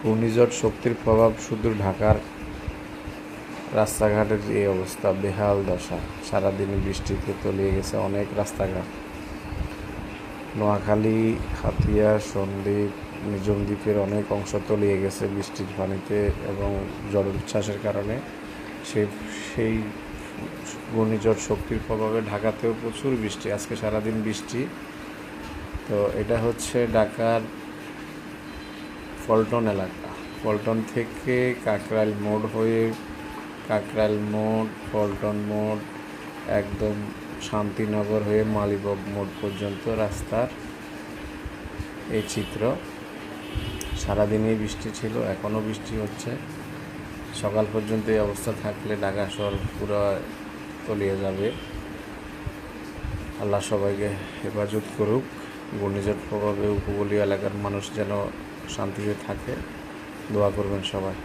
ঘূর্ণিঝড় শক্তির প্রভাব শুধু ঢাকার রাস্তাঘাটের এই অবস্থা, বেহাল দশা। সারাদিনই বৃষ্টিতে তলিয়ে গেছে অনেক রাস্তাঘাট। নোয়াখালী, হাতিয়া, সন্দ্বীপ, নিঝুম দ্বীপের অনেক অংশ তলিয়ে গেছে বৃষ্টির পানিতে এবং জলোচ্ছ্বাসের কারণে। সেই ঘূর্ণিঝড় শক্তির প্রভাবে ঢাকাতেও প্রচুর বৃষ্টি, আজকে সারাদিন বৃষ্টি। তো এটা হচ্ছে ঢাকার পল্টন এলাকা। পল্টন থেকে কাকরাইল মোড় হয়ে পল্টন মোড়, একদম শান্তিনগর হয়ে মালিবাগ মোড় পর্যন্ত রাস্তার এই চিত্র। সারাদিনই বৃষ্টি ছিল, এখনও বৃষ্টি হচ্ছে। সকাল পর্যন্ত এই অবস্থা থাকলে ঢাকা শহর পুরো তলিয়ে যাবে। আল্লাহ সবাইকে হেফাজত করুক। ঘূর্ণিঝড় প্রভাবে উপকূলীয় এলাকার মানুষ যেন শান্তিতে থাকে, দোয়া করবেন সবাই।